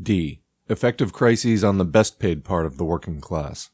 D. Effective crises on the best paid part of the working class.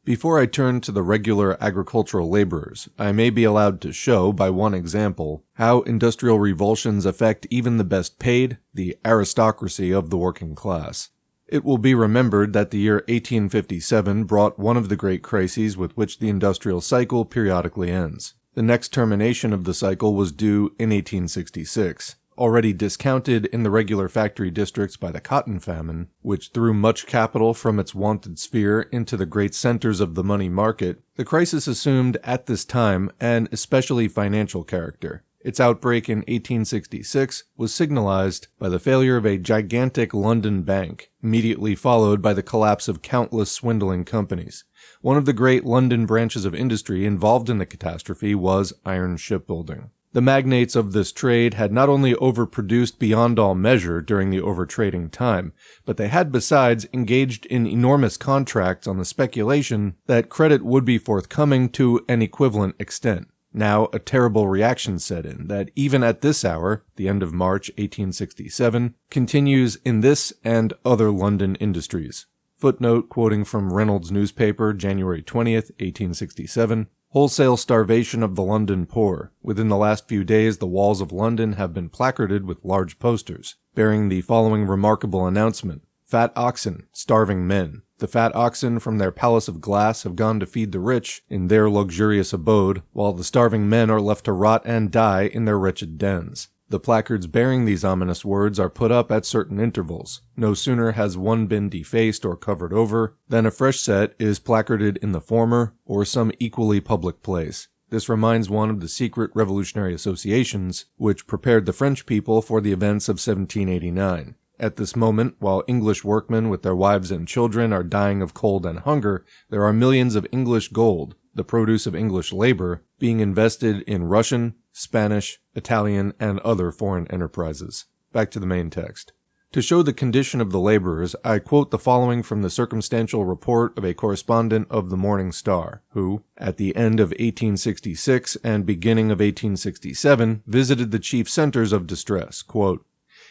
Before I turn to the regular agricultural laborers, I may be allowed to show, by one example, how industrial revulsions affect even the best paid, the aristocracy of the working class. It will be remembered that the year 1857 brought one of the great crises with which the industrial cycle periodically ends. The next termination of the cycle was due in 1866. Already discounted in the regular factory districts by the cotton famine, which threw much capital from its wonted sphere into the great centers of the money market, the crisis assumed at this time an especially financial character. Its outbreak in 1866 was signalized by the failure of a gigantic London bank, immediately followed by the collapse of countless swindling companies. One of the great London branches of industry involved in the catastrophe was iron shipbuilding. The magnates of this trade had not only overproduced beyond all measure during the overtrading time, but they had besides engaged in enormous contracts on the speculation that credit would be forthcoming to an equivalent extent. Now a terrible reaction set in that even at this hour, the end of March 1867, continues in this and other London industries. Footnote quoting from Reynolds' newspaper, January 20th, 1867, "Wholesale starvation of the London poor. Within the last few days the walls of London have been placarded with large posters, bearing the following remarkable announcement: Fat oxen, starving men. The fat oxen from their palace of glass have gone to feed the rich in their luxurious abode, while the starving men are left to rot and die in their wretched dens." The placards bearing these ominous words are put up at certain intervals. No sooner has one been defaced or covered over than a fresh set is placarded in the former or some equally public place. This reminds one of the secret revolutionary associations which prepared the French people for the events of 1789. At this moment, while English workmen with their wives and children are dying of cold and hunger, there are millions of English gold, the produce of English labor, being invested in Russian, Spanish, Italian, and other foreign enterprises. Back to the main text. To show the condition of the laborers, I quote the following from the circumstantial report of a correspondent of the Morning Star, who, at the end of 1866 and beginning of 1867, visited the chief centers of distress. Quote,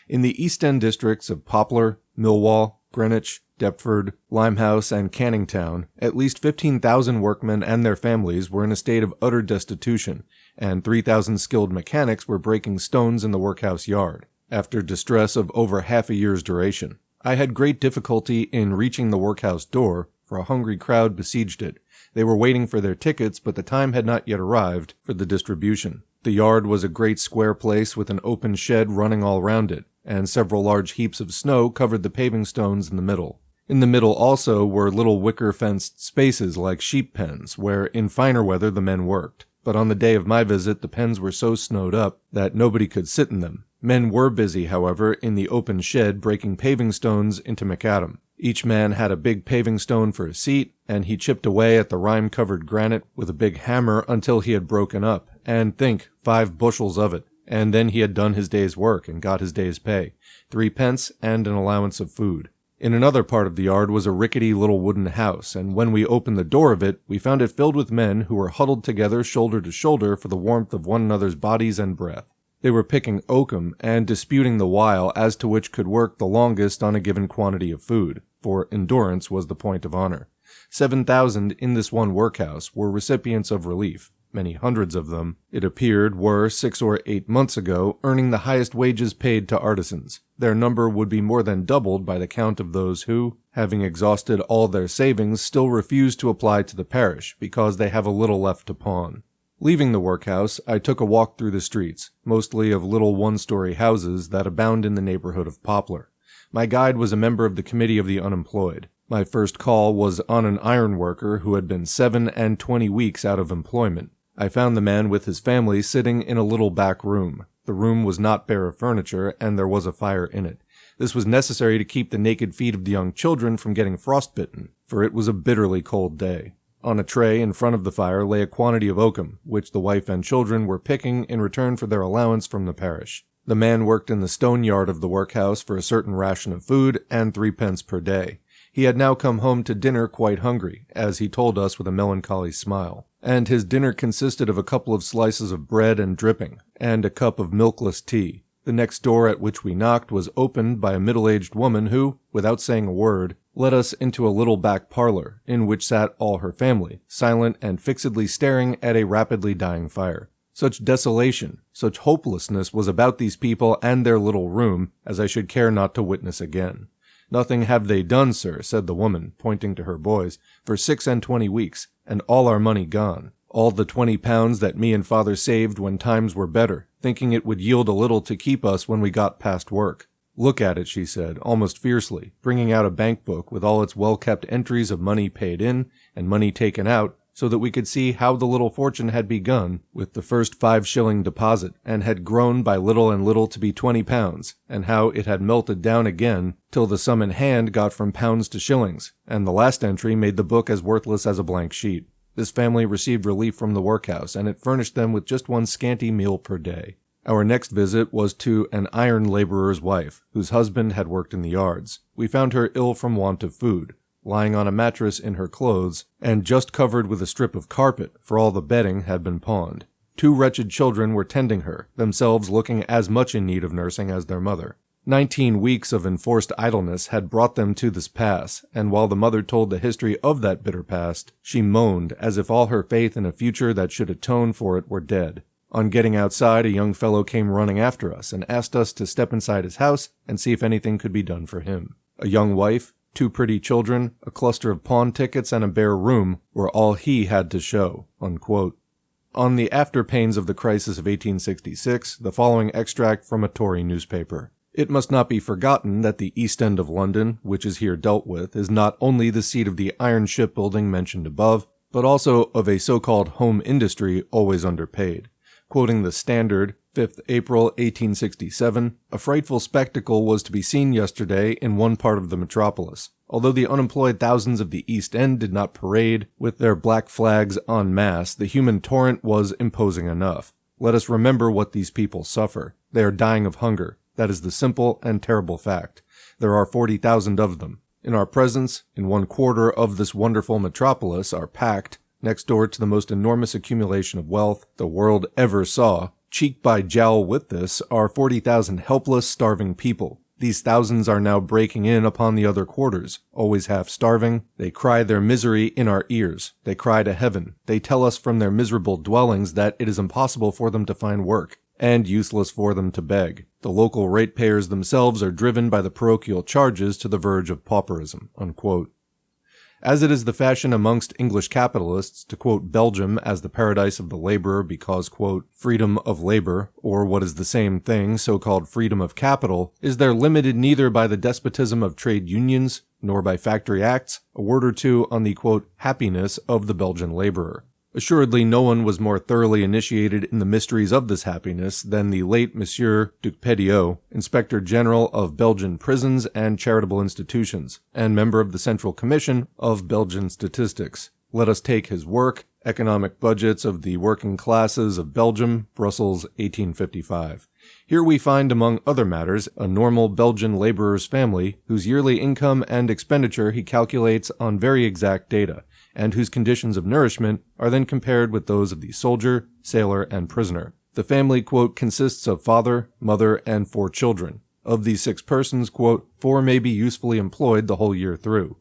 "In the East End districts of Poplar, Millwall, Greenwich, Deptford, Limehouse, and Canning Town, at least 15,000 workmen and their families were in a state of utter destitution, and 3,000 skilled mechanics were breaking stones in the workhouse yard, after distress of over half a year's duration. I had great difficulty in reaching the workhouse door, for a hungry crowd besieged it. They were waiting for their tickets, but the time had not yet arrived for the distribution. The yard was a great square place with an open shed running all round it, and several large heaps of snow covered the paving stones in the middle. In the middle also were little wicker-fenced spaces like sheep pens, where in finer weather the men worked. But on the day of my visit the pens were so snowed up that nobody could sit in them. Men were busy, however, in the open shed breaking paving stones into macadam. Each man had a big paving stone for a seat, and he chipped away at the rime-covered granite with a big hammer until he had broken up, and think, 5 bushels of it. And then he had done his day's work and got his day's pay, 3 pence and an allowance of food. In another part of the yard was a rickety little wooden house, and when we opened the door of it, we found it filled with men who were huddled together shoulder to shoulder for the warmth of one another's bodies and breath. They were picking oakum and disputing the while as to which could work the longest on a given quantity of food, for endurance was the point of honor. 7,000 in this one workhouse were recipients of relief. Many hundreds of them, it appeared, were 6 or 8 months ago earning the highest wages paid to artisans. Their number would be more than doubled by the count of those who, having exhausted all their savings, still refuse to apply to the parish because they have a little left to pawn. Leaving the workhouse, I took a walk through the streets, mostly of little one-story houses that abound in the neighborhood of Poplar. My guide was a member of the Committee of the Unemployed. My first call was on an iron worker who had been 27 weeks out of employment. I found the man with his family sitting in a little back room. The room was not bare of furniture, and there was a fire in it. This was necessary to keep the naked feet of the young children from getting frostbitten, for it was a bitterly cold day. On a tray in front of the fire lay a quantity of oakum, which the wife and children were picking in return for their allowance from the parish. The man worked in the stone yard of the workhouse for a certain ration of food and 3 pence per day. He had now come home to dinner quite hungry, as he told us with a melancholy smile, and his dinner consisted of a couple of slices of bread and dripping, and a cup of milkless tea. The next door at which we knocked was opened by a middle-aged woman who, without saying a word, led us into a little back parlor, in which sat all her family, silent and fixedly staring at a rapidly dying fire. Such desolation, such hopelessness was about these people and their little room, as I should care not to witness again. "Nothing have they done, sir," said the woman, pointing to her boys, "for 26 weeks, and all our money gone. All the £20 that me and father saved when times were better, thinking it would yield a little to keep us when we got past work. Look at it," she said, almost fiercely, bringing out a bank book with all its well-kept entries of money paid in and money taken out, so that we could see how the little fortune had begun with the first 5-shilling deposit, and had grown by little and little to be £20, and how it had melted down again till the sum in hand got from pounds to shillings, and the last entry made the book as worthless as a blank sheet. This family received relief from the workhouse, and it furnished them with just one scanty meal per day. Our next visit was to an iron laborer's wife, whose husband had worked in the yards. We found her ill from want of food, lying on a mattress in her clothes, and just covered with a strip of carpet, for all the bedding had been pawned. 2 wretched children were tending her, themselves looking as much in need of nursing as their mother. 19 weeks of enforced idleness had brought them to this pass, and while the mother told the history of that bitter past, she moaned as if all her faith in a future that should atone for it were dead. On getting outside, a young fellow came running after us, and asked us to step inside his house and see if anything could be done for him. A young wife, 2 pretty children, a cluster of pawn tickets, and a bare room were all he had to show." Unquote. On the after-pains of the crisis of 1866, the following extract from a Tory newspaper. "It must not be forgotten that the East End of London, which is here dealt with, is not only the seat of the iron shipbuilding mentioned above, but also of a so-called home industry always underpaid." Quoting the Standard, 5th April 1867, "A frightful spectacle was to be seen yesterday in one part of the metropolis. Although the unemployed thousands of the East End did not parade with their black flags en masse, the human torrent was imposing enough. Let us remember what these people suffer. They are dying of hunger. That is the simple and terrible fact. There are 40,000 of them. In our presence, in one quarter of this wonderful metropolis, are packed, next door to the most enormous accumulation of wealth the world ever saw, cheek by jowl with this, are 40,000 helpless, starving people. These thousands are now breaking in upon the other quarters, always half starving. They cry their misery in our ears. They cry to heaven. They tell us from their miserable dwellings that it is impossible for them to find work, and useless for them to beg. The local ratepayers themselves are driven by the parochial charges to the verge of pauperism." Unquote. As it is the fashion amongst English capitalists to quote Belgium as the paradise of the laborer because, quote, "freedom of labor," or what is the same thing, so-called freedom of capital, is there limited neither by the despotism of trade unions, nor by factory acts, a word or two on the, quote, "happiness" of the Belgian laborer. Assuredly, no one was more thoroughly initiated in the mysteries of this happiness than the late Monsieur Ducpédiaux, Inspector General of Belgian Prisons and Charitable Institutions, and member of the Central Commission of Belgian Statistics. Let us take his work, Economic Budgets of the Working Classes of Belgium, Brussels, 1855. Here we find, among other matters, a normal Belgian laborer's family, whose yearly income and expenditure he calculates on very exact data, and whose conditions of nourishment are then compared with those of the soldier, sailor, and prisoner. The family, quote, "consists of father, mother, and 4 children. Of these 6 persons, quote, 4 may be usefully employed the whole year through.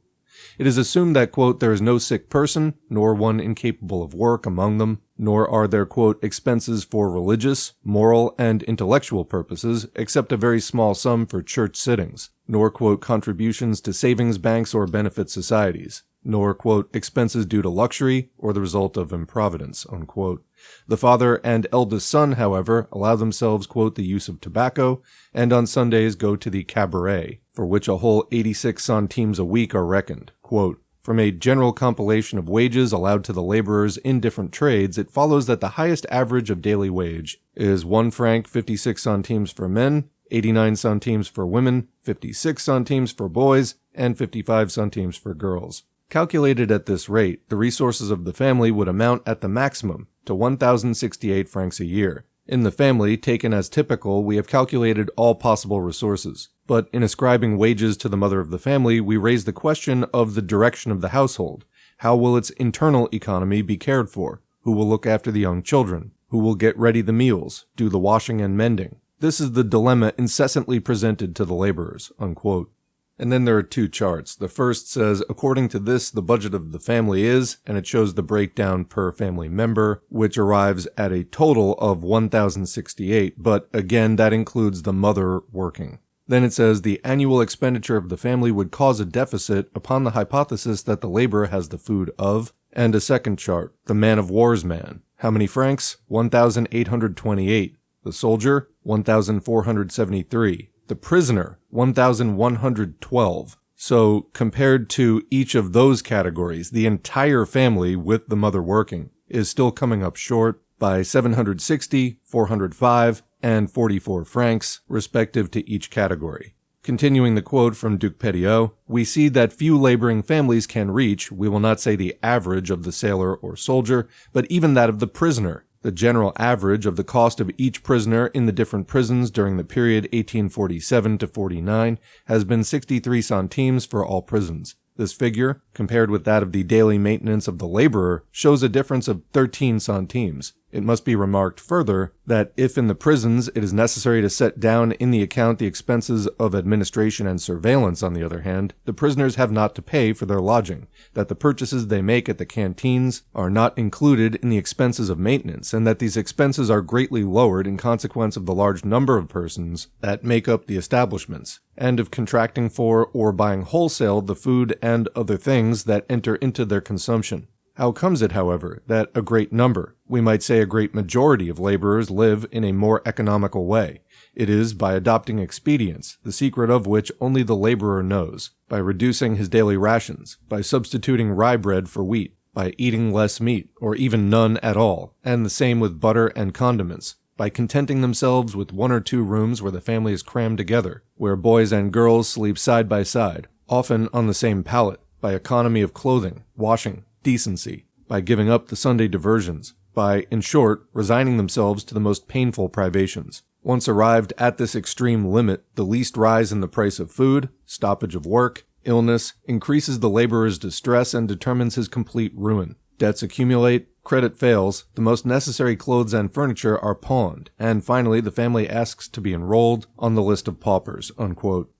It is assumed that, quote, there is no sick person, nor one incapable of work among them, nor are there, quote, expenses for religious, moral, and intellectual purposes, except a very small sum for church sittings, nor, quote, contributions to savings banks or benefit societies, nor, quote, expenses due to luxury or the result of improvidence," unquote. The father and eldest son, however, allow themselves, quote, the use of tobacco, and on Sundays go to the cabaret, for which a whole 86 centimes a week are reckoned. Quote, "From a general compilation of wages allowed to the laborers in different trades, it follows that the highest average of daily wage is 1 franc 56 centimes for men, 89 centimes for women, 56 centimes for boys, and 55 centimes for girls. Calculated at this rate, the resources of the family would amount at the maximum to 1,068 francs a year. In the family, taken as typical, we have calculated all possible resources. But in ascribing wages to the mother of the family, we raise the question of the direction of the household. How will its internal economy be cared for? Who will look after the young children? Who will get ready the meals, do the washing and mending? This is the dilemma incessantly presented to the laborers, unquote. And then there are two charts. The first says, according to this, the budget of the family is, and it shows the breakdown per family member, which arrives at a total of 1,068, but again, that includes the mother working. Then it says the annual expenditure of the family would cause a deficit upon the hypothesis that the laborer has the food of, and a second chart, the man of war's man. How many francs? 1,828. The soldier? 1,473. The prisoner, 1,112. So, compared to each of those categories, the entire family, with the mother working, is still coming up short by 760, 405, and 44 francs, respective to each category. Continuing the quote from Duc Petiot, we see that few laboring families can reach, we will not say the average of the sailor or soldier, but even that of the prisoner. The general average of the cost of each prisoner in the different prisons during the period 1847 to 49 has been 63 centimes for all prisons. This figure, compared with that of the daily maintenance of the laborer, shows a difference of 13 centimes. It must be remarked further that if in the prisons it is necessary to set down in the account the expenses of administration and surveillance, on the other hand, the prisoners have not to pay for their lodging, that the purchases they make at the canteens are not included in the expenses of maintenance, and that these expenses are greatly lowered in consequence of the large number of persons that make up the establishments, and of contracting for or buying wholesale the food and other things that enter into their consumption. How comes it, however, that a great number, we might say a great majority of laborers live in a more economical way? It is by adopting expedients, the secret of which only the laborer knows, by reducing his daily rations, by substituting rye bread for wheat, by eating less meat, or even none at all, and the same with butter and condiments, by contenting themselves with 1 or 2 rooms where the family is crammed together, where boys and girls sleep side by side, often on the same pallet, by economy of clothing, washing, decency, by giving up the Sunday diversions, by, in short, resigning themselves to the most painful privations. Once arrived at this extreme limit, the least rise in the price of food, stoppage of work, illness, increases the laborer's distress and determines his complete ruin. Debts accumulate, credit fails, the most necessary clothes and furniture are pawned, and finally the family asks to be enrolled on the list of paupers, unquote.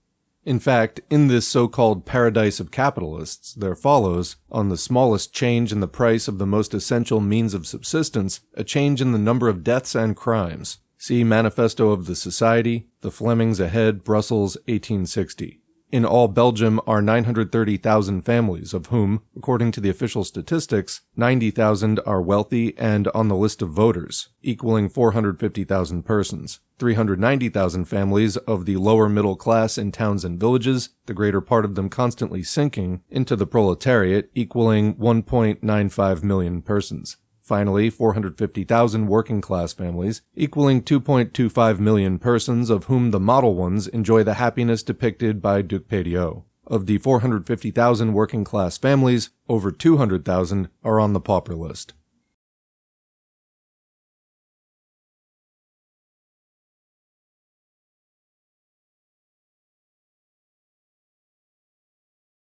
In fact, in this so-called paradise of capitalists, there follows, on the smallest change in the price of the most essential means of subsistence, a change in the number of deaths and crimes. See Manifesto of the Society, The Flemings Ahead, Brussels, 1860. In all Belgium are 930,000 families, of whom, according to the official statistics, 90,000 are wealthy and on the list of voters, equaling 450,000 persons. 390,000 families of the lower middle class in towns and villages, the greater part of them constantly sinking into the proletariat, equaling 1.95 million persons. Finally, 450,000 working-class families, equaling 2.25 million persons, of whom the model ones enjoy the happiness depicted by Duc Petiot. Of the 450,000 working-class families, over 200,000 are on the pauper list.